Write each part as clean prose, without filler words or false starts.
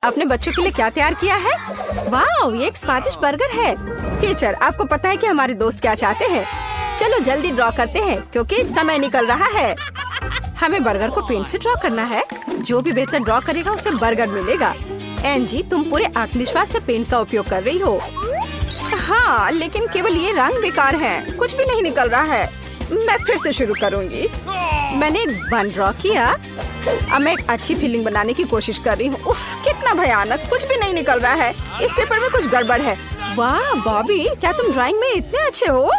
अपने बच्चों के लिए क्या तैयार किया है? वाह, ये एक स्वादिष्ट बर्गर है। टीचर, आपको पता है कि हमारे दोस्त क्या चाहते हैं? चलो जल्दी ड्रॉ करते हैं क्योंकि समय निकल रहा है। हमें बर्गर को पेंट से ड्रॉ करना है। जो भी बेहतर ड्रॉ करेगा उसे बर्गर मिलेगा। एंजी, तुम पूरे आत्मविश्वास से पेंट का उपयोग कर रही हो। हाँ, लेकिन केवल ये रंग बेकार है, कुछ भी नहीं निकल रहा है। मैं फिर से शुरू करूँगी। मैंने एक बन ड्रॉ किया। अब मैं एक अच्छी फीलिंग बनाने की कोशिश कर रही हूँ। उफ, कितना भयानक, कुछ भी नहीं निकल रहा है। इस पेपर में कुछ गड़बड़ है। वाह बॉबी, क्या तुम ड्राइंग में इतने अच्छे हो?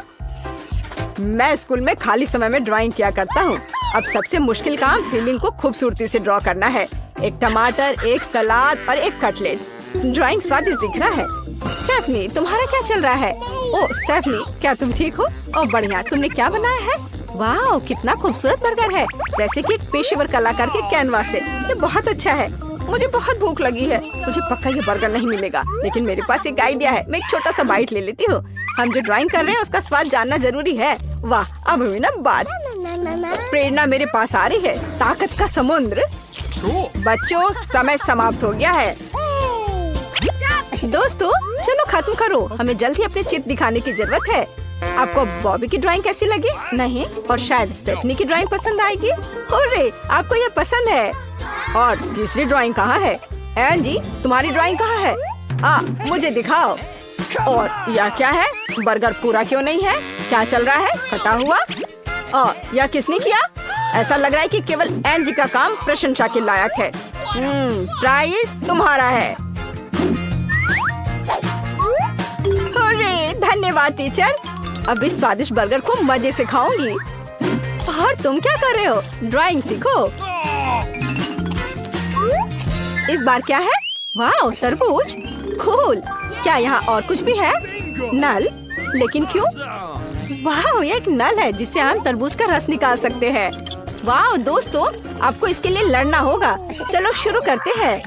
मैं स्कूल में खाली समय में ड्राइंग किया करता हूँ। अब सबसे मुश्किल काम फीलिंग को खूबसूरती से ड्रॉ करना है। एक टमाटर, एक सलाद और एक कटलेट। ड्राइंग स्वादिष्ट दिख रहा है। स्टेफनी, तुम्हारा क्या चल रहा है? ओह स्टेफनी, क्या तुम ठीक हो? ओह बढ़िया, तुमने क्या बनाया है? वाह, कितना खूबसूरत बर्गर है, जैसे कि एक पेशेवर कलाकार के कैनवास से। ये बहुत अच्छा है। मुझे बहुत भूख लगी है। मुझे पक्का ये बर्गर नहीं मिलेगा, लेकिन मेरे पास एक आइडिया है। मैं एक छोटा सा बाइट ले लेती हूँ। हम जो ड्राइंग कर रहे हैं उसका स्वाद जानना जरूरी है। वाह, अब हुई ना बात। प्रेरणा मेरे पास आ रही है। ताकत का समुद्र। बच्चों, समय समाप्त हो गया है। दोस्तों, चलो खत्म करो। हमें जल्द ही अपने चित्र दिखाने की जरूरत है। आपको बॉबी की ड्राइंग कैसी लगी? नहीं, और शायद स्टेफनी की ड्राइंग पसंद आएगी। अरे, आपको ये पसंद है। और तीसरी ड्राइंग कहाँ है? एंजी, तुम्हारी ड्राइंग कहाँ है? मुझे दिखाओ। और यह क्या है? बर्गर पूरा क्यों नहीं है? क्या चल रहा है? कटा हुआ? यह किसने किया? ऐसा लग रहा है कि केवल एंजी का काम प्रशंसा के लायक है। प्राइज तुम्हारा है। अरे, धन्यवाद टीचर। अब इस स्वादिष्ट बर्गर को मजे से खाऊंगी। और तुम क्या कर रहे हो? ड्राइंग सीखो। इस बार क्या है? वाह, तरबूज। कूल। क्या यहाँ और कुछ भी है? नल? लेकिन क्यों? वाह, ये एक नल है जिससे हम तरबूज का रस निकाल सकते हैं। वाह दोस्तों, आपको इसके लिए लड़ना होगा। चलो शुरू करते हैं।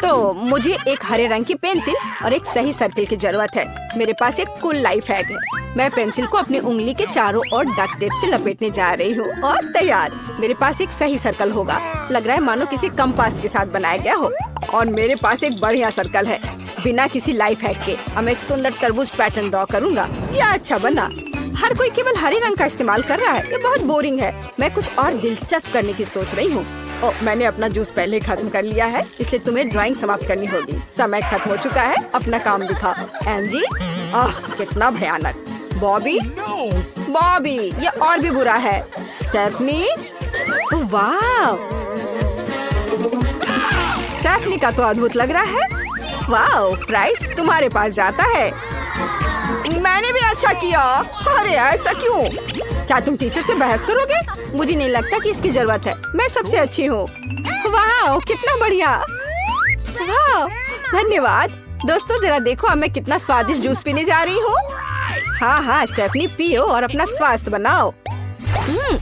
तो मुझे एक हरे रंग की पेंसिल और एक सही सर्किल की जरूरत है। मेरे पास एक कूल लाइफ हैक है। मैं पेंसिल को अपनी उंगली के चारों ओर डक टेप से लपेटने जा रही हूँ और तैयार। मेरे पास एक सही सर्कल होगा। लग रहा है मानो किसी कंपास के साथ बनाया गया हो। और मेरे पास एक बढ़िया सर्कल है। बिना किसी लाइफ हैक के अब एक सुंदर तरबूज पैटर्न ड्रॉ करूँगा। यह अच्छा बना। हर कोई केवल हरे रंग का इस्तेमाल कर रहा है। ये बहुत बोरिंग है। मैं कुछ और दिलचस्प करने की सोच रही हूँ। मैंने अपना जूस पहले खत्म कर लिया है, इसलिए तुम्हें ड्राइंग समाप्त करनी होगी। समय खत्म हो चुका है। अपना काम दिखा। एंजी, कितना भयानक। बॉबी, बॉबी, ये और भी बुरा है। स्टेफनी, वाह, स्टेफनी का तो अद्भुत लग रहा है। वाह, प्राइस तुम्हारे पास जाता है। मैंने भी अच्छा किया। अरे ऐसा क्यों? क्या तुम टीचर से बहस करोगे? मुझे नहीं लगता कि इसकी जरूरत है। मैं सबसे अच्छी हूँ। वाह, कितना बढ़िया। वाह, धन्यवाद। दोस्तों जरा देखो, अब मैं कितना स्वादिष्ट जूस पीने जा रही हूँ। हाँ, स्टेफनी पियो और अपना स्वास्थ्य बनाओ।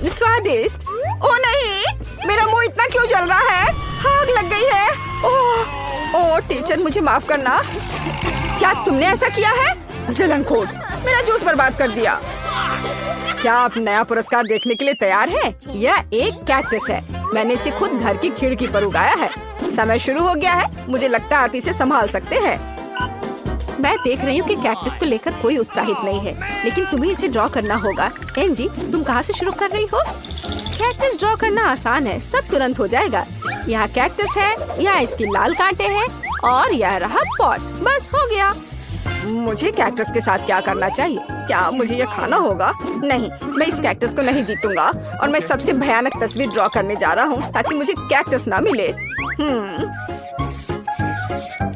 स्वादिष्ट। ओ नहीं, मेरा मुंह इतना क्यों जल रहा है? आग लग गई है। ओह टीचर, मुझे माफ करना। क्या तुमने ऐसा किया है? जलनखोर, मेरा जूस बर्बाद कर दिया। क्या आप नया पुरस्कार देखने के लिए तैयार हैं? यह एक कैक्टस है। मैंने इसे खुद घर की खिड़की पर उगाया है। समय शुरू हो गया है। मुझे लगता है आप इसे संभाल सकते हैं। मैं देख रही हूँ कि कैक्टस को लेकर कोई उत्साहित नहीं है, लेकिन तुम्हें इसे ड्रॉ करना होगा। एंजी, तुम कहाँ से शुरू कर रही हो? कैक्टस ड्रॉ करना आसान है, सब तुरंत हो जाएगा। यहाँ कैक्टस है, यहाँ इसकी लाल कांटे हैं और यह रहा पॉट। बस हो गया। मुझे कैक्टस के साथ क्या करना चाहिए? क्या मुझे ये खाना होगा? नहीं, मैं इस कैक्टस को नहीं जीतूंगा और मैं सबसे भयानक तस्वीर ड्रॉ करने जा रहा हूँ ताकि मुझे कैक्टस ना मिले।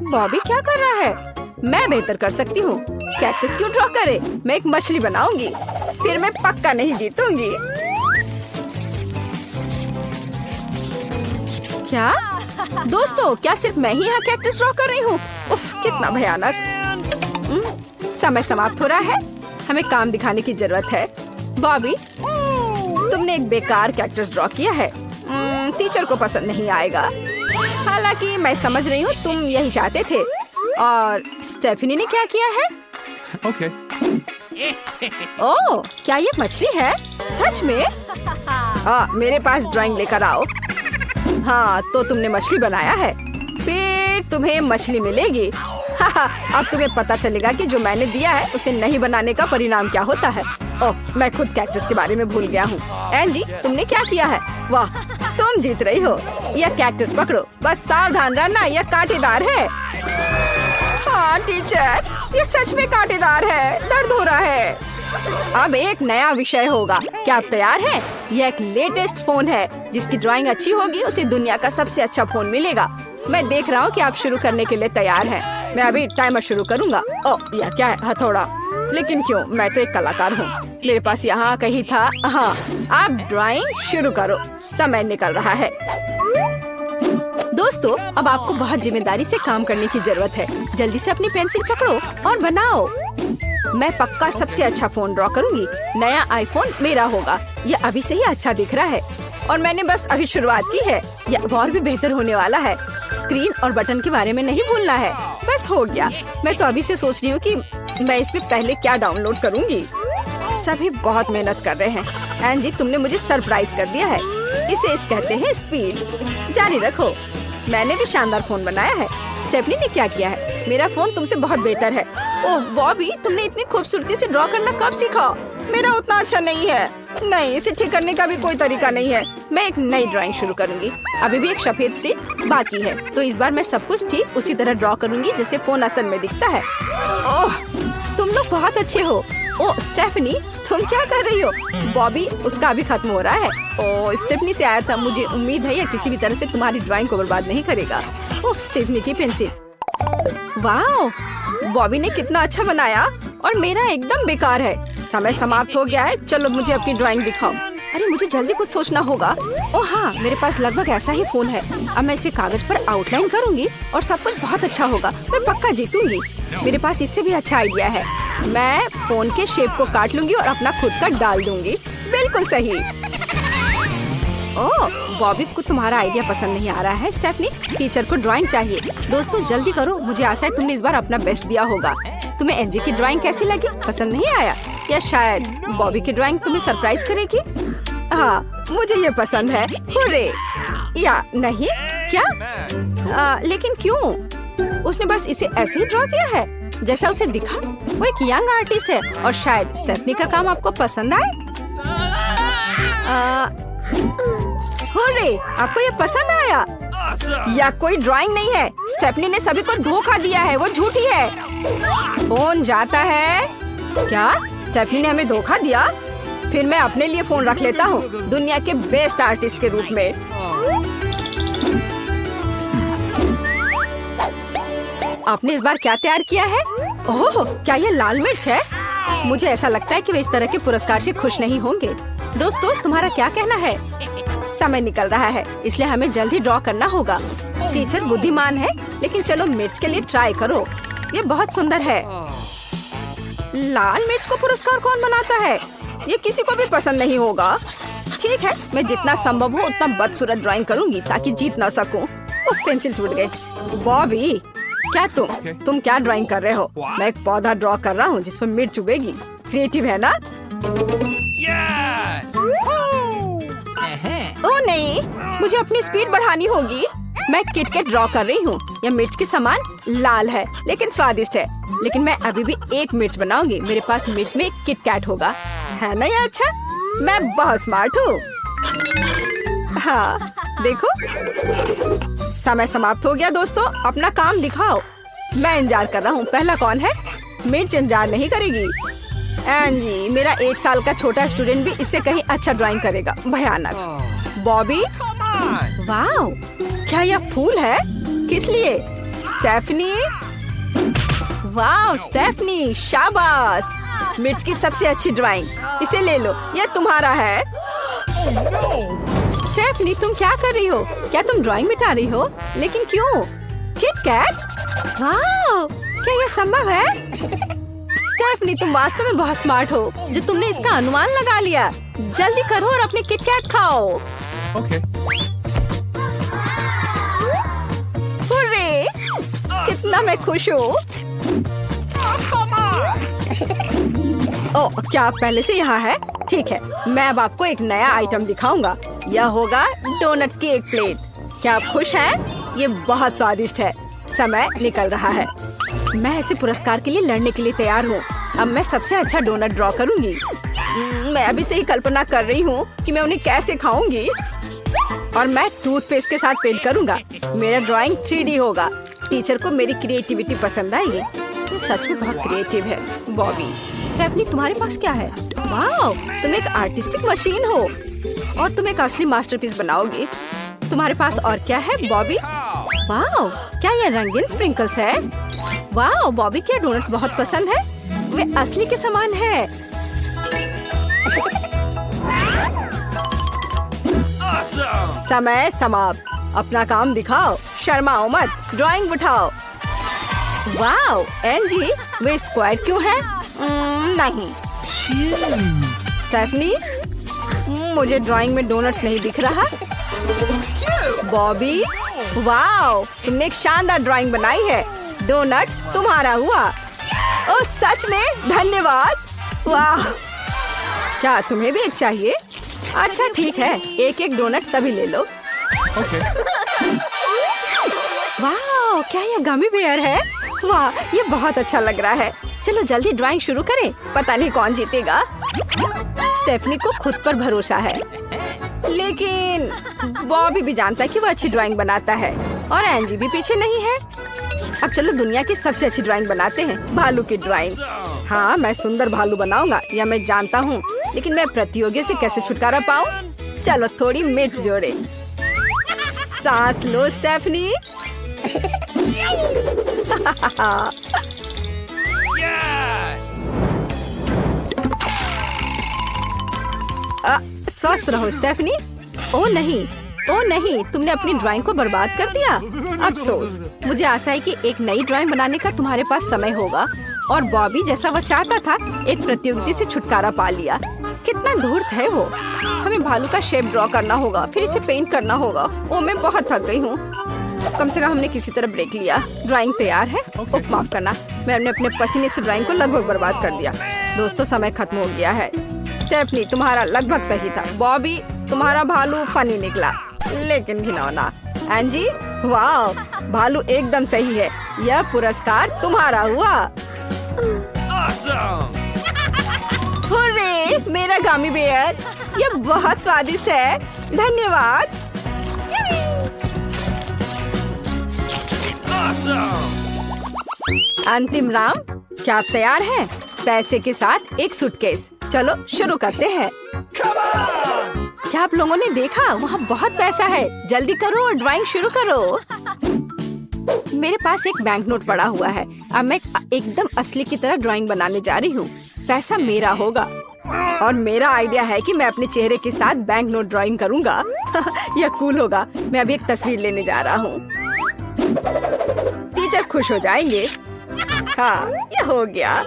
बॉबी क्या कर रहा है? मैं बेहतर कर सकती हूँ। कैक्टस क्यों ड्रॉ करे? मैं एक मछली बनाऊंगी, फिर मैं पक्का नहीं जीतूंगी। क्या दोस्तों, क्या सिर्फ मैं ही यहाँ कैक्टस ड्रॉ कर रही हूँ? उफ, कितना भयानक। समय समाप्त हो रहा है। हमें काम दिखाने की जरूरत है। बॉबी, तुमने एक बेकार कैक्टस ड्रॉ किया है। टीचर को पसंद नहीं आएगा। हालांकि मैं समझ रही हूँ तुम यही चाहते थे। और स्टेफनी ने क्या किया है? Okay. ओह, क्या ये मछली है? सच में? मेरे पास ड्राइंग लेकर आओ। हाँ, तो तुमने मछली बनाया है। फिर तुम्हें मछली मिलेगी। अब तुम्हें पता चलेगा कि जो मैंने दिया है उसे नहीं बनाने का परिणाम क्या होता है। ओह, मैं खुद कैक्टस के बारे में भूल गया हूँ। एंजी, तुमने क्या किया है? वाह, तुम जीत रही हो। यह कैक्टस पकड़ो, बस सावधान रहना, यह कांटेदार है। हाँ टीचर, ये सच में कांटेदार है, दर्द हो रहा है। अब एक नया विषय होगा, क्या आप तैयार हैं? यह एक लेटेस्ट फोन है, जिसकी ड्राइंग अच्छी होगी उसे दुनिया का सबसे अच्छा फोन मिलेगा। मैं देख रहा हूँ कि आप शुरू करने के लिए तैयार हैं। मैं अभी टाइमर शुरू करूँगा। ओह, यह क्या है? हथौड़ा। लेकिन क्यों, मैं तो एक कलाकार हूँ, मेरे पास यहाँ कहीं था। हाँ, आप ड्राइंग शुरू करो, समय निकल रहा है। दोस्तों, अब आपको बहुत जिम्मेदारी से काम करने की जरूरत है। जल्दी से अपनी पेंसिल पकड़ो और बनाओ। मैं पक्का सबसे अच्छा फोन ड्रॉ करूंगी। नया आईफोन मेरा होगा। ये अभी से ही अच्छा दिख रहा है और मैंने बस अभी शुरुआत की है। यह और भी बेहतर होने वाला है। स्क्रीन और बटन के बारे में नहीं भूलना है। बस हो गया। मैं तो अभी से सोच रही हूँ कि मैं इसमें पहले क्या डाउनलोड करूंगी। सभी बहुत मेहनत कर रहे हैं। एंजी, तुमने मुझे सरप्राइज कर दिया है। इसे कहते हैं स्पीड। जारी रखो। मैंने भी शानदार फोन बनाया है। स्टेफनी ने क्या किया है? मेरा फोन तुमसे बहुत बेहतर है। ओह बॉबी, तुमने इतनी खूबसूरती से ड्रॉ करना कब सीखा? मेरा उतना अच्छा नहीं है। नहीं, इसे ठीक करने का भी कोई तरीका नहीं है। मैं एक नई ड्राइंग शुरू करूंगी। अभी भी एक सफेद सीट बाकी है, तो इस बार मैं सब कुछ ठीक उसी तरह ड्रॉ करूंगी जैसे फोन असल में दिखता है। ओह, तुम लोग बहुत अच्छे हो। ओह स्टेफनी, तुम क्या कर रही हो? बॉबी, उसका अभी खत्म हो रहा है। ओह, स्टेफनी से आया था। मुझे उम्मीद है यह किसी भी तरह से तुम्हारी ड्राइंग को बर्बाद नहीं करेगा। ओह, स्टेफनी की पेंसिल। वाह, बॉबी ने कितना अच्छा बनाया और मेरा एकदम बेकार है। समय समाप्त हो गया है। चलो मुझे अपनी ड्राइंग दिखाओ। अरे मुझे जल्दी कुछ सोचना होगा। ओह हाँ, मेरे पास लगभग ऐसा ही फोन है। अब मैं इसे कागज पर आउटलाइन करूंगी और सब कुछ बहुत अच्छा होगा। मैं पक्का जीतूंगी। मेरे पास इससे भी अच्छा आइडिया है। मैं फोन के शेप को काट लूंगी और अपना खुद का डाल दूंगी। बिल्कुल सही। ओह, बॉबी को तुम्हारा आइडिया पसंद नहीं आ रहा है। स्टेफनी, टीचर को ड्राइंग चाहिए। दोस्तों जल्दी करो, मुझे आशा है तुमने इस बार अपना बेस्ट दिया होगा। तुम्हें एंजी की ड्राइंग कैसी लगी? पसंद नहीं आया? या शायद बॉबी की ड्राइंग तुम्हें सरप्राइज करेगी? हाँ, मुझे ये पसंद है। हुर्रे! या नहीं? क्या? लेकिन क्यों? उसने बस इसे ऐसे ही ड्रॉ किया है जैसा उसे दिखा। वो एक यंग आर्टिस्ट है और शायद स्टेफनी का काम आपको पसंद आए। हुर्रे! आपको ये पसंद आया? या कोई ड्राइंग नहीं है। स्टेफनी ने सभी को धोखा दिया है। वो झूठी है। फोन जाता है। क्या? स्टेफनी ने हमें धोखा दिया? फिर मैं अपने लिए फोन रख लेता हूँ, दुनिया के बेस्ट आर्टिस्ट के रूप में। आपने इस बार क्या तैयार किया है? ओह, क्या ये लाल मिर्च है? मुझे ऐसा लगता है कि वे इस तरह के पुरस्कार से खुश नहीं होंगे। दोस्तों, तुम्हारा क्या कहना है? समय निकल रहा है, इसलिए हमें जल्दी ड्रॉ करना होगा। टीचर बुद्धिमान है, लेकिन चलो मिर्च के लिए ट्राई करो। ये बहुत सुंदर है। लाल मिर्च को पुरस्कार कौन बनाता है? ये किसी को भी पसंद नहीं होगा। ठीक है, मैं जितना संभव हो उतना बदसूरत ड्राइंग करूंगी ताकि जीत ना सकूं। ओह, पेंसिल टूट गई। बॉबी, क्या तुम क्या ड्राइंग कर रहे हो? मैं एक पौधा ड्रॉ कर रहा हूँ जिस पर मिर्च उगेगी। क्रिएटिव है ना? ओह नहीं, मुझे अपनी स्पीड बढ़ानी होगी। मैं किटकैट ड्रॉ कर रही हूँ। यह मिर्च के समान लाल है लेकिन स्वादिष्ट है। लेकिन मैं अभी भी एक मिर्च बनाऊंगी। मेरे पास मिर्च में एक किटकैट होगा, है ना? ये अच्छा, मैं बहुत स्मार्ट हूँ। हाँ देखो, समय समाप्त हो गया। दोस्तों, अपना काम दिखाओ। मैं इंतजार कर रहा हूँ। पहला कौन है? मिर्च इंतजार नहीं करेगी। एंजी, मेरा 1 साल का छोटा स्टूडेंट भी इससे कहीं अच्छा ड्राइंग करेगा। भयानक। बॉबी, वाह, क्या यह फूल है? किस लिए? स्टेफनी, वाह स्टेफनी, शाबाश। मिर्च की सबसे अच्छी ड्राइंग। इसे ले लो, यह तुम्हारा है। स्टेफनी, तुम क्या कर रही हो? क्या तुम ड्राइंग मिटा रही हो? लेकिन क्यों? किटकैट, वाह, क्या यह संभव है? स्टेफनी, तुम वास्तव में बहुत स्मार्ट हो जो तुमने इसका अनुमान लगा लिया। जल्दी करो और अपने किटकैट खाओ। Okay. हुर्रे! कितना मैं खुश हूँ। ओह, क्या आप पहले से यहाँ है? ठीक है, मैं अब आपको एक नया आइटम दिखाऊंगा। यह होगा डोनट्स की एक प्लेट। क्या आप खुश हैं? ये बहुत स्वादिष्ट है। समय निकल रहा है। मैं ऐसे पुरस्कार के लिए लड़ने के लिए तैयार हूँ। अब मैं सबसे अच्छा डोनट ड्रॉ करूंगी। मैं अभी से ही कल्पना कर रही हूँ कि मैं उन्हें कैसे खाऊंगी। और मैं टूथपेस्ट के साथ पेंट करूंगा। मेरा ड्राइंग 3D होगा। टीचर को मेरी क्रिएटिविटी पसंद आएगी। ये सच में बहुत क्रिएटिव है। बॉबी, स्टेफनी तुम्हारे पास क्या है? वाओ, तुम एक आर्टिस्टिक मशीन हो और तुम एक असली मास्टरपीस बनाओगी। तुम्हारे पास और क्या है बॉबी? वाओ, क्या ये रंगीन स्प्रिंकल्स है? वाओ, बॉबी के डोनट्स बहुत पसंद है। वे असली के समान है। समय समाप्त। अपना काम दिखाओ, शर्माओ मत, ड्राइंग उठाओ। वाओ, एंजी, वे स्क्वायर क्यों है? नहीं। स्टेफनी, मुझे ड्राइंग में डोनट्स नहीं दिख रहा। बॉबी, वाओ, तुमने एक शानदार ड्राइंग बनाई है। डोनट्स तुम्हारा हुआ। ओह सच में, धन्यवाद। वाह, क्या तुम्हें भी एक चाहिए? अच्छा ठीक है, एक एक डोनट सभी ले लो। वाह, क्या ये गमी बेयर है? वाह, ये बहुत अच्छा लग रहा है। चलो जल्दी ड्राइंग शुरू करें। पता नहीं कौन जीतेगा। स्टेफनी को खुद पर भरोसा है, लेकिन बॉबी भी जानता है कि वो अच्छी ड्राइंग बनाता है और एंजी भी पीछे नहीं है। अब चलो दुनिया की सबसे अच्छी ड्राइंग बनाते हैं, भालू की ड्राइंग। हाँ, मैं सुंदर भालू बनाऊंगा, यह मैं जानता हूँ, लेकिन मैं प्रतियोगियों से कैसे छुटकारा पाऊँ? चलो थोड़ी मिर्च जोड़े। सांस लो स्टेफनी। स्वस्थ रहो स्टेफनी। ओ नहीं, तुमने अपनी ड्राइंग को बर्बाद कर दिया। अफसोस। मुझे आशा है कि एक नई ड्राइंग बनाने का तुम्हारे पास समय होगा। और बॉबी जैसा वो चाहता था, एक प्रतियोगिता से छुटकारा पा लिया। कितना धूर्त है वो। हमें भालू का शेप ड्रॉ करना होगा, फिर इसे पेंट करना होगा। ओ, मैं बहुत थक गई हूँ। कम से कम हमने किसी तरह ब्रेक लिया। ड्राइंग तैयार है। माफ करना, मैंने अपने पसीने से ड्राइंग को लगभग बर्बाद कर दिया। दोस्तों, समय खत्म हो गया है। स्टेफनी, तुम्हारा लगभग सही था। बॉबी, तुम्हारा भालू फनी निकला, लेकिन घिनौना। एंजी, वाह, भालू एकदम सही है। यह पुरस्कार तुम्हारा हुआ। हुर्रे, मेरा गामी बेयर, यह बहुत स्वादिष्ट है। धन्यवाद। अंतिम राउंड, क्या आप तैयार हैं? पैसे के साथ एक सूटकेस। चलो शुरू करते हैं। क्या आप लोगों ने देखा? वहाँ बहुत पैसा है। जल्दी करो और ड्राइंग शुरू करो। मेरे पास एक बैंक नोट पड़ा हुआ है। अब मैं एकदम असली की तरह ड्राइंग बनाने जा रही हूँ। पैसा मेरा होगा और मेरा आइडिया है कि मैं अपने चेहरे के साथ बैंक नोट ड्राइंग करूँगा। यह कूल होगा। मैं अभी एक तस्वीर लेने जा रहा हूँ। टीचर खुश हो जाएंगे। हाँ, यह हो गया।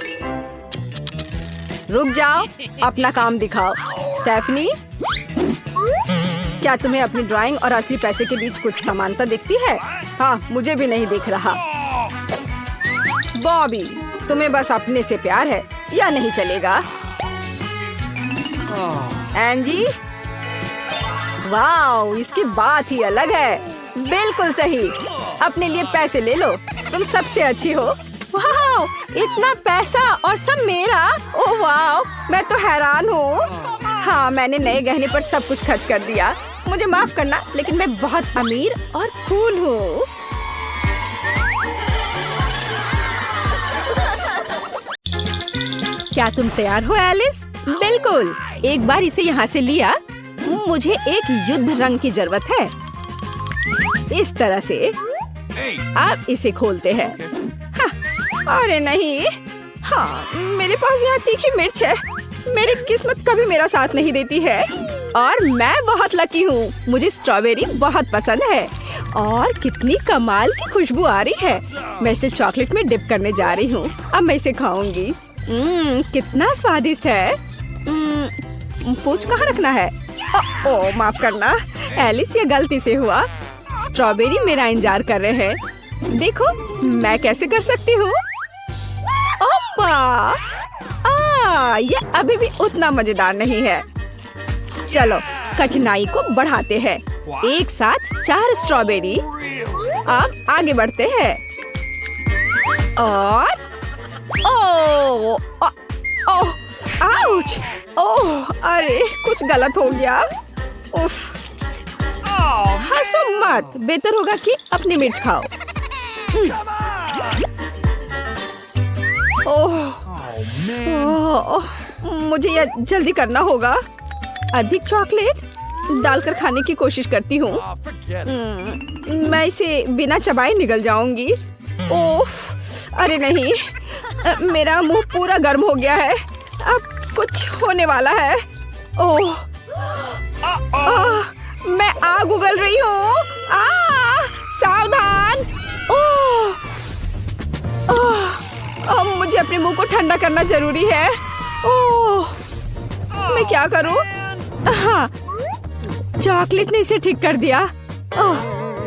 रुक जाओ, अपना काम दिखाओ। स्टेफनी, क्या तुम्हें अपनी ड्राइंग और असली पैसे के बीच कुछ समानता दिखती है? हाँ, मुझे भी नहीं दिख रहा। बॉबी, तुम्हें बस अपने से प्यार है, या नहीं चलेगा? एंजी, वाह, इसकी बात ही अलग है। बिल्कुल सही। अपने लिए पैसे ले लो, तुम सबसे अच्छी हो। वाह, इतना पैसा और सब मेरा। ओह वाह, मैं तो हैरान हूँ। हाँ, मैंने नए गहने पर सब कुछ खर्च कर दिया। मुझे माफ करना, लेकिन मैं बहुत अमीर और कूल हूँ। क्या तुम तैयार हो एलिस? बिल्कुल। एक बार इसे यहाँ से लिया। मुझे एक युद्ध रंग की जरूरत है। इस तरह से आप इसे खोलते हैं। हाँ, अरे नहीं। हाँ, मेरे पास यहाँ तीखी मिर्च है। मेरी किस्मत कभी मेरा साथ नहीं देती है और मैं बहुत लकी हूँ। मुझे स्ट्रॉबेरी बहुत पसंद है और कितनी कमाल की खुशबू आ रही है। मैं इसे चॉकलेट में डिप करने जा रही हूँ। अब मैं इसे खाऊंगी। कितना स्वादिष्ट है। पूंछ कहाँ रखना है? ओह, माफ करना एलिस, ये गलती से हुआ। स्ट्रॉबेरी मेरा इंतजार कर रहे हैं। देखो मैं कैसे कर सकती हूँ। ओपा, ये अभी भी उतना मजेदार नहीं है। चलो कठिनाई को बढ़ाते हैं। एक साथ 4 स्ट्रॉबेरी। अब आगे बढ़ते हैं। और ओह ओह आउच। ओह अरे कुछ गलत हो गया। उफ। हंसो मत, बेहतर होगा कि अपनी मिर्च खाओ। ओह मुझे यह जल्दी करना होगा। अधिक चॉकलेट डालकर खाने की कोशिश करती हूँ। मैं इसे बिना चबाए निगल जाऊंगी। ओफ अरे नहीं, मेरा मुंह पूरा गर्म हो गया है। अब कुछ होने वाला है। ओह मैं आग उगल रही हूँ। सावधान। ओह मुझे अपने मुंह को ठंडा करना जरूरी है। ओह मैं क्या करूँ? हाँ चॉकलेट ने इसे ठीक कर दिया।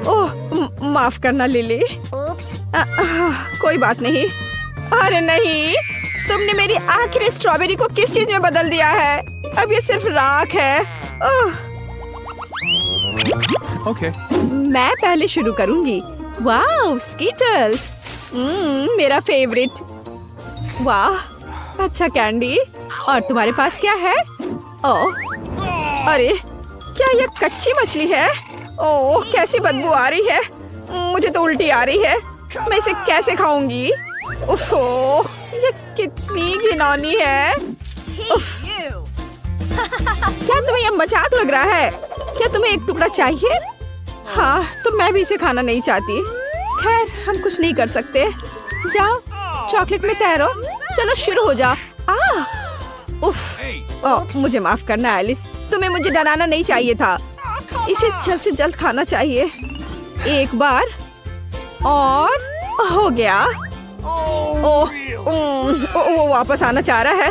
ओह माफ करना लिली। कोई बात नहीं। अरे नहीं, तुमने मेरी आखिरी स्ट्रॉबेरी को किस चीज में बदल दिया है? अब ये सिर्फ राख है। ओके। मैं पहले शुरू करूंगी। वाह स्कीटल्स, मेरा फेवरेट। वाह अच्छा कैंडी। और तुम्हारे पास क्या है? ओह अरे क्या ये कच्ची मछली है? ओह कैसी बदबू आ रही है। मुझे तो उल्टी आ रही है। मैं इसे कैसे खाऊंगी? उफ ये कितनी घिनौनी है। उफ। क्या तुम्हें यह मजाक लग रहा है? क्या तुम्हें एक टुकड़ा चाहिए? हाँ तो मैं भी इसे खाना नहीं चाहती। खैर हम कुछ नहीं कर सकते। जाओ चॉकलेट में तैरो। चलो शुरू हो जाओ। उफ मुझे माफ करना एलिस, तुम्हें मुझे डराना नहीं चाहिए था। इसे जल्द से जल्द खाना चाहिए। एक बार और हो गया। वो वापस आना चाह रहा है।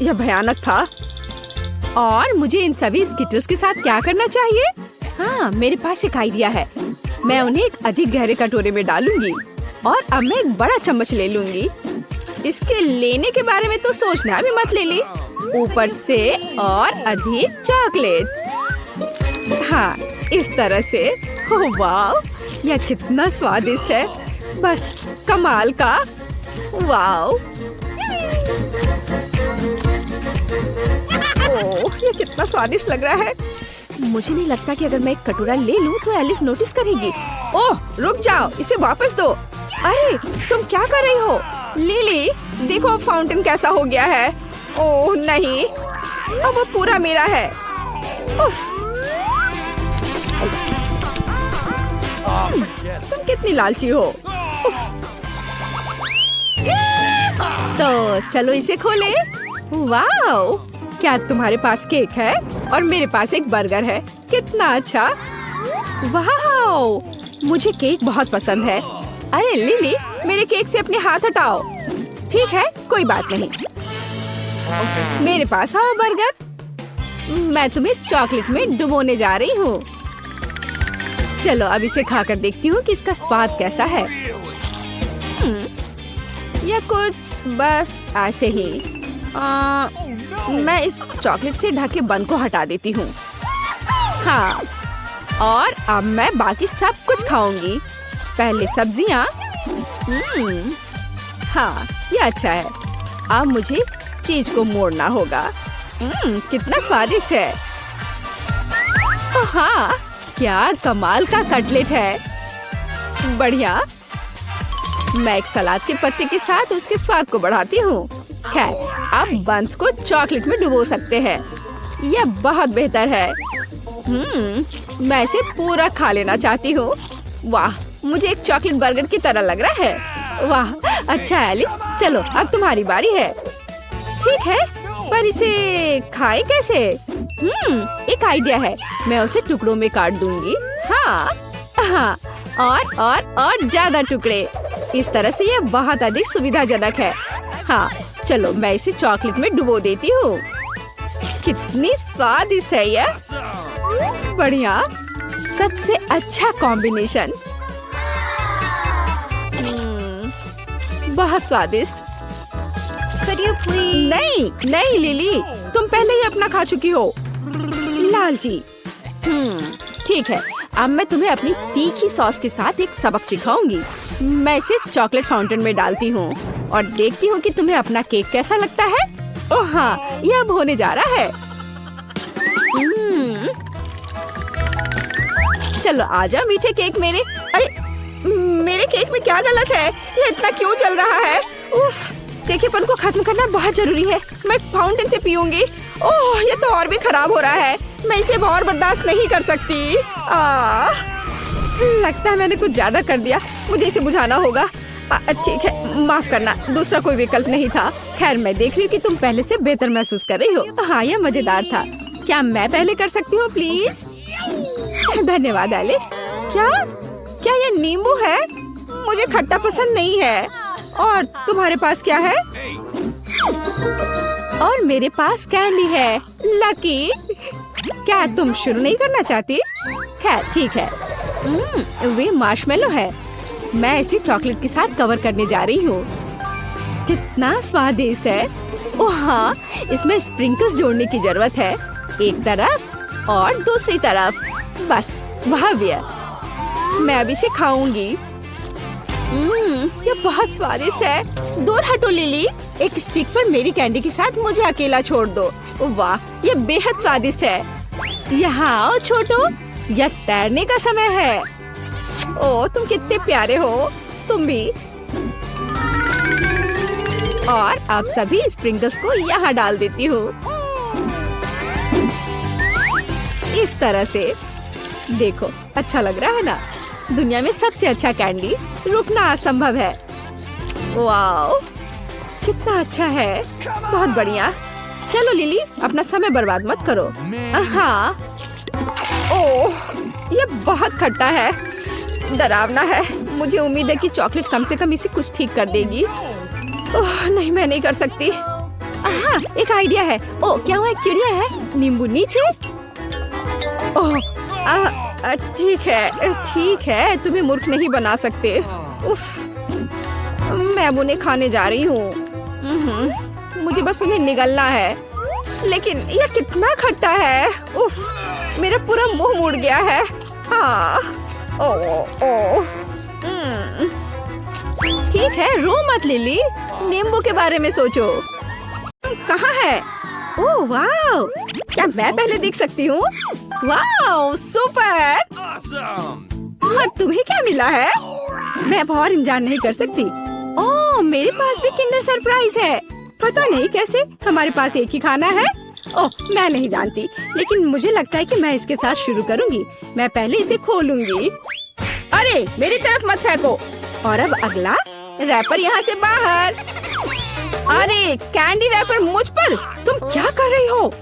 यह भयानक था। और मुझे इन सभी स्किटल्स के साथ क्या करना चाहिए? हाँ मेरे पास एक आइडिया है। मैं उन्हें एक अधिक गहरे कटोरे में डालूंगी और अब मैं एक बड़ा चम्मच ले लूंगी। इसके लेने के बारे में तो सोचना भी मत लिली। ऊपर से और अधिक चॉकलेट। हाँ इस तरह से। ओह वाह यह कितना स्वादिष्ट है। बस कमाल का। वाह ओह ये कितना स्वादिष्ट लग रहा है। मुझे नहीं लगता कि अगर मैं एक कटोरा ले लूं तो एलिस नोटिस करेगी। ओह रुक जाओ, इसे वापस दो। अरे तुम क्या कर रही हो? लिली देखो फाउंटेन कैसा हो गया है। ओह नहीं, अब वो पूरा मेरा है। तुम कितनी लालची हो। तो चलो इसे खोले। वाओ क्या तुम्हारे पास केक है और मेरे पास एक बर्गर है। कितना अच्छा। वाओ मुझे केक बहुत पसंद है। अरे लिली मेरे केक से अपने हाथ हटाओ। ठीक है कोई बात नहीं। मेरे पास आओ बर्गर। मैं तुम्हें चॉकलेट में डुबोने जा रही हूँ। चलो अब इसे खाकर देखती हूँ कि इसका स्वाद कैसा है। या कुछ बस ऐसे ही। मैं इस चॉकलेट से ढके बन को हटा देती हूँ। हाँ और अब मैं बाकी सब कुछ खाऊंगी। पहले सब्जियाँ। हाँ ये अच्छा है। अब मुझे चीज को मोड़ना होगा। कितना स्वादिष्ट है। हाँ क्या कमाल का कटलेट है। बढ़िया। मैं एक सलाद के पत्ते के साथ उसके स्वाद को बढ़ाती हूँ। खैर अब बंस को चॉकलेट में डुबो सकते हैं। यह बहुत बेहतर है। मैं इसे पूरा खा लेना चाहती हूँ। वाह मुझे एक चॉकलेट बर्गर की तरह लग रहा है। वाह अच्छा एलिस, चलो अब तुम्हारी बारी है। ठीक है पर इसे खाए कैसे? एक आइडिया है। मैं उसे टुकड़ों में काट दूंगी। हाँ और ज्यादा टुकड़े। इस तरह से यह बहुत अधिक सुविधाजनक है। हाँ चलो मैं इसे चॉकलेट में डुबो देती हूँ। कितनी स्वादिष्ट है यह। बढ़िया, सबसे अच्छा कॉम्बिनेशन। बहुत स्वादिष्ट। Could you please? नहीं लिली, तुम पहले ही अपना खा चुकी हो। लालची। ठीक है, अब मैं तुम्हें अपनी तीखी सॉस के साथ एक सबक सिखाऊंगी। मैं इसे चॉकलेट फाउंटेन में डालती हूँ और देखती हूँ कि तुम्हें अपना केक कैसा लगता है। ओह हाँ, यह अब होने जा रहा है। चलो आजा मीठे केक मेरे। अरे मेरे केक में क्या गलत है? ये इतना क्यों जल रहा है? उफ, तीखेपन को खत्म करना बहुत जरूरी है। मैं फाउंटेन से पीऊंगी। ओह, ये तो और भी खराब हो रहा है। मैं इसे और बर्दाश्त नहीं कर सकती। लगता है मैंने कुछ ज्यादा कर दिया। मुझे इसे बुझाना होगा। ठीक है, माफ करना, दूसरा कोई विकल्प नहीं था। खैर, मैं देख रही हूँ कि तुम पहले से बेहतर महसूस कर रही हो। हाँ, यह मजेदार था। क्या मैं पहले कर सकती हूँ प्लीज? धन्यवाद एलिस। क्या ये नींबू है? मुझे खट्टा पसंद नहीं है। और तुम्हारे पास क्या है? और मेरे पास कैंडी है। लकी, क्या तुम शुरू नहीं करना चाहती? खैर ठीक है। वे मार्शमेलो है। मैं इसे चॉकलेट के साथ कवर करने जा रही हूँ। कितना स्वादिष्ट है। ओह हाँ, इसमें स्प्रिंकल्स जोड़ने की जरूरत है। एक तरफ और दूसरी तरफ। बस वह भी है। मैं अभी इसे खाऊंगी। ये बहुत स्वादिष्ट है। दूर हटो लिली। एक स्टिक पर मेरी कैंडी के साथ मुझे अकेला छोड़ दो। वाह, ये बेहद स्वादिष्ट है। यहाँ आओ छोटो, यह तैरने का समय है। ओ, तुम कितने प्यारे हो। तुम भी। और अब सभी स्प्रिंकल्स को यहाँ डाल देती हूँ। इस तरह से देखो, अच्छा लग रहा है ना? दुनिया में सबसे अच्छा कैंडी। रुकना असंभव है। वाओ, कितना अच्छा है। बहुत बढ़िया। चलो लिली, अपना समय बर्बाद मत करो। हाँ। ओह, ये बहुत खट्टा है। डरावना है। मुझे उम्मीद है कि चॉकलेट कम से कम इसे कुछ ठीक कर देगी। ओह नहीं, मैं नहीं कर सकती। हाँ, एक आइडिया है। ओह, क्या वहाँ एक चिड़िया है? नींबू नीचे। ओह, ठीक है, तुम्हें मूर्ख नहीं बना सकते। उफ, मैं अब उन्हें खाने जा रही हूँ। मुझे बस उन्हें निगलना है। लेकिन यह कितना खट्टा है। उफ, मेरा पूरा मुंह मुड़ गया है। हाँ। ठीक है, रो मत लिली। नींबू के बारे में सोचो। कहाँ है? ओह वाह, क्या मैं पहले देख सकती हूँ? वाह, सुपर। और तुम्हें क्या मिला है? मैं अब और इंतजार नहीं कर सकती। ओह, मेरे पास भी किंडर सरप्राइज है। पता नहीं कैसे हमारे पास एक ही खाना है। ओह, मैं नहीं जानती, लेकिन मुझे लगता है कि मैं इसके साथ शुरू करूंगी। मैं पहले इसे खोलूंगी। अरे मेरी तरफ मत फेंको। और अब अगला रैपर यहाँ से बाहर। अरे कैंडी रैपर मुझ पर। तुम क्या कर रही हो?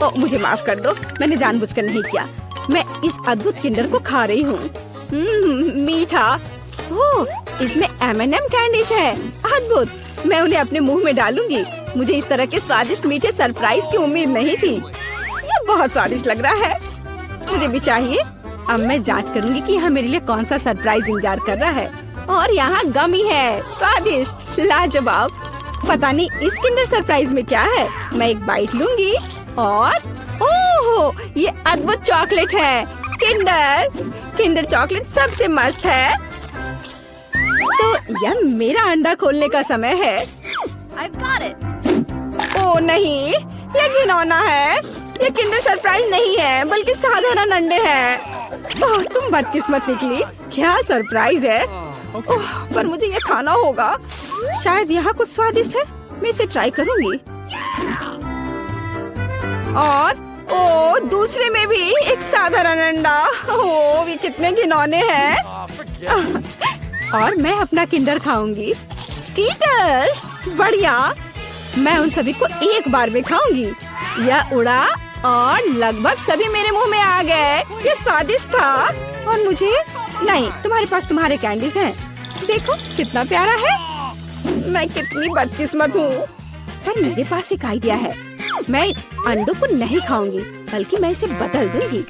ओह, मुझे माफ कर दो, मैंने जानबूझकर नहीं किया। मैं इस अद्भुत किंडर को खा रही हूँ। मीठा। ओह, इसमें M&M कैंडीज है। अद्भुत। मैं उन्हें अपने मुंह में डालूंगी। मुझे इस तरह के स्वादिष्ट मीठे सरप्राइज की उम्मीद नहीं थी। ये बहुत स्वादिष्ट लग रहा है। मुझे भी चाहिए। अब मैं जांच करूंगी कि यहाँ मेरे लिए कौन सा सरप्राइज इंतजार कर रहा है। और यहाँ गमी है। स्वादिष्ट, लाजवाब। पता नहीं इस किंडर सरप्राइज में क्या है। मैं एक बाइट लूंगी और ओह, ये अद्भुत चॉकलेट है। किंडर चॉकलेट सबसे मस्त है। तो यह मेरा अंडा खोलने का समय है। I've got it. ओह नहीं, यह घिनौना है। यह किंडर सरप्राइज नहीं है, बल्कि साधारण अंडे हैं। ओह, तुम बदकिस्मत निकली। क्या सरप्राइज है। ओह, पर मुझे यह खाना होगा। शायद यहाँ कुछ स्वादिष्ट है। मैं इसे ट्राई करूंगी। और ओह, दूसरे में भी एक साधारण अंडा। ओह, ये कितने घिनौने हैं। और मैं अपना किंडर खाऊंगी। स्कीटर्स, बढ़िया। मैं उन सभी को एक बार में खाऊंगी। यह उड़ा और लगभग सभी मेरे मुंह में आ गए। ये स्वादिष्ट था। और मुझे नहीं, तुम्हारे पास तुम्हारे कैंडीज हैं। देखो कितना प्यारा है। मैं कितनी बदकिस्मत हूँ। पर मेरे पास एक आइडिया है। मैं अंडों को नहीं खाऊंगी, बल्कि मैं इसे बदल दूंगी।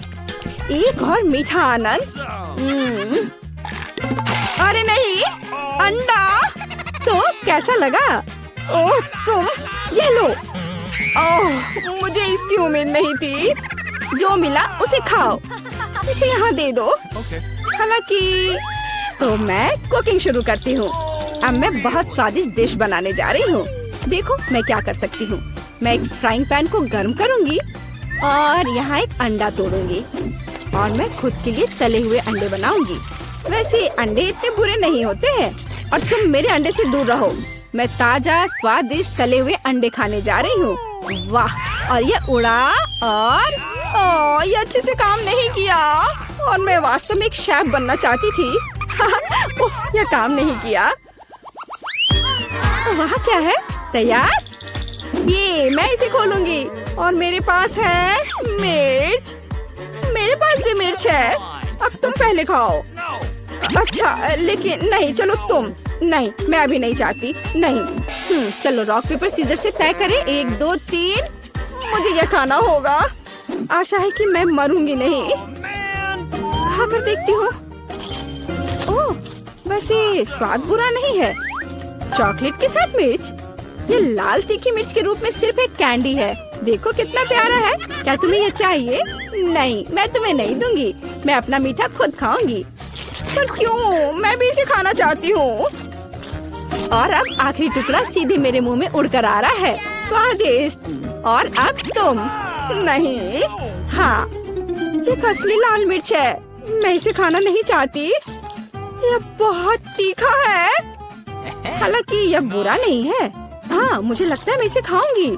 एक और मीठा आनंद। अरे नहीं, अंडा। तो कैसा लगा? ओह तुम, ये लो। ओह, मुझे इसकी उम्मीद नहीं थी। जो मिला उसे खाओ। इसे यहाँ दे दो। हालांकि तो मैं कुकिंग शुरू करती हूँ। अब मैं बहुत स्वादिष्ट डिश बनाने जा रही हूँ। देखो मैं क्या कर सकती हूँ। मैं एक फ्राइंग पैन को गर्म करूँगी और यहाँ एक अंडा तोड़ूंगी और मैं खुद के लिए तले हुए अंडे बनाऊंगी। वैसे अंडे इतने बुरे नहीं होते हैं और तुम मेरे अंडे से दूर रहो। मैं ताजा स्वादिष्ट तले हुए अंडे खाने जा रही हूँ। वाह! और ये उड़ा और ये अच्छे से काम नहीं किया और मैं वास्तव में एक शेफ बनना चाहती थी। उफ, यह काम नहीं किया। वहाँ क्या है? तैयार? ये मैं इसे खोलूंगी और मेरे पास है मिर्च। मेरे पास भी मिर्च है। अब तुम पहले खाओ। अच्छा लेकिन नहीं, चलो तुम। नहीं, मैं अभी नहीं चाहती। नहीं। चलो रॉक पेपर सीजर से तय करें। 1 2 3। मुझे यह खाना होगा। आशा है कि मैं मरूंगी नहीं। खाकर देखती हूँ। ओह, वैसे स्वाद बुरा नहीं है। चॉकलेट के साथ मिर्च। ये लाल तीखी मिर्च के रूप में सिर्फ एक कैंडी है। देखो कितना प्यारा है। क्या तुम्हें ये चाहिए? नहीं, मैं तुम्हें नहीं दूंगी। मैं अपना मीठा खुद खाऊंगी। पर क्यों? मैं भी इसे खाना चाहती हूँ। और अब आखिरी टुकड़ा सीधे मेरे मुंह में उड़कर आ रहा है। स्वादिष्ट। और अब तुम। नहीं। हाँ, ये असली लाल मिर्च है। मैं इसे खाना नहीं चाहती। यह बहुत तीखा है। हालांकि यह बुरा नहीं है। हाँ, मुझे लगता है मैं इसे खाऊंगी।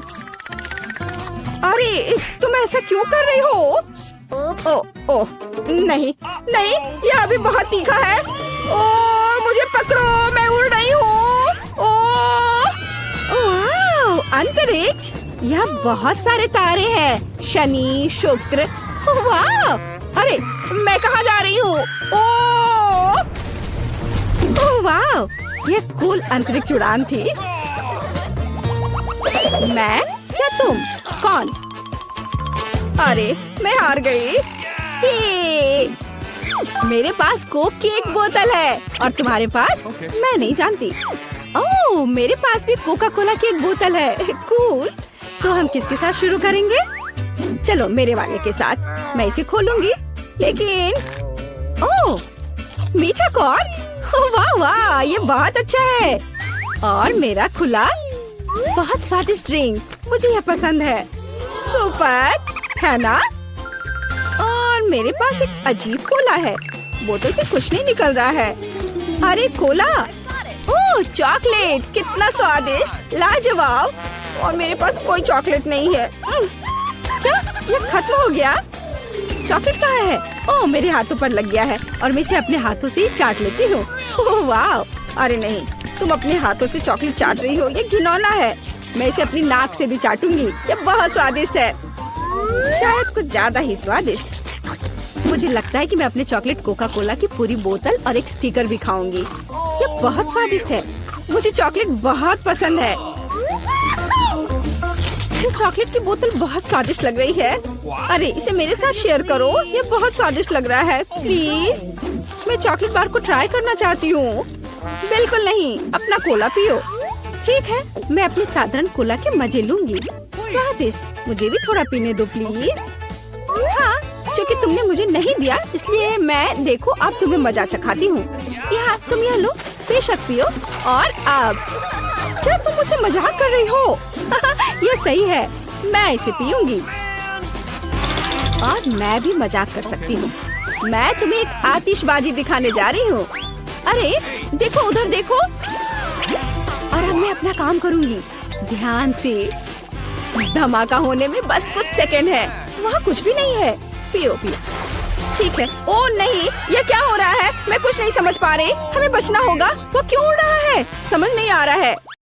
अरे तुम ऐसा क्यों कर रही हो? ओह, नहीं नहीं, यह अभी बहुत तीखा है। ओह, मुझे पकड़ो, मैं उड़ रही हूँ। ओह, अंतरिक्ष। यह बहुत सारे तारे हैं। शनि, शुक्र। वाह! अरे मैं कहाँ जा रही हूँ? ओह वाह! यह कूल अंतरिक्ष उड़ान थी। मैं या तुम? कौन? अरे मैं हार गई। मेरे पास कोक की एक बोतल है और तुम्हारे पास? मैं नहीं जानती। ओह, मेरे पास भी कोका कोला की एक बोतल है। कूल। तो हम किसके साथ शुरू करेंगे? चलो मेरे वाले के साथ। मैं इसे खोलूंगी। लेकिन ओह, मीठा कॉर्न। वाह वाह, ये बहुत अच्छा है। और मेरा खुला बहुत स्वादिष्ट ड्रिंक। मुझे यह पसंद है। सुपर है ना? और मेरे पास एक अजीब कोला है। बोतल से कुछ नहीं निकल रहा है। अरे कोला। ओह, चॉकलेट। कितना स्वादिष्ट, लाजवाब। और मेरे पास कोई चॉकलेट नहीं है। क्या यह खत्म हो गया? चॉकलेट कहाँ है? ओह, मेरे हाथों पर लग गया है और मैं इसे अपने हाथों से ही चाट लेती हूँ। ओह वाह! अरे नहीं, तुम अपने हाथों से चॉकलेट चाट रही हो। ये घिनौना है। मैं इसे अपनी नाक से भी चाटूंगी। ये बहुत स्वादिष्ट है। शायद कुछ ज्यादा ही स्वादिष्ट। मुझे लगता है कि मैं अपने चॉकलेट कोका कोला की पूरी बोतल और एक स्टिकर भी खाऊंगी। ये बहुत स्वादिष्ट है। मुझे चॉकलेट बहुत पसंद है। ये चॉकलेट की बोतल बहुत स्वादिष्ट लग रही है। अरे इसे मेरे साथ शेयर करो। ये बहुत स्वादिष्ट लग रहा है। प्लीज, मैं चॉकलेट बार को ट्राई करना चाहती हूँ। बिल्कुल नहीं, अपना कोला पियो। ठीक है, मैं अपने साधारण कोला के मजे लूंगी। स्वादिष्ट। मुझे भी थोड़ा पीने दो प्लीज। हाँ, क्योंकि तुमने मुझे नहीं दिया इसलिए मैं, देखो अब तुम्हें मजा चखाती हूँ। यहाँ तुम यह लो, बेशक पियो। और अब क्या तुम मुझसे मजाक कर रही हो? ये सही है, मैं इसे पीऊंगी। और मैं भी मजाक कर सकती हूँ। मैं तुम्हें एक आतिशबाजी दिखाने जा रही हूँ। अरे देखो, उधर देखो। और अब मैं अपना काम करूंगी ध्यान से। धमाका होने में बस कुछ सेकंड है। वहाँ कुछ भी नहीं है। पियो पियो। ठीक है। ओ नहीं, ये क्या हो रहा है? मैं कुछ नहीं समझ पा रही। हमें बचना होगा। वो क्यों उड़ रहा है? समझ नहीं आ रहा है।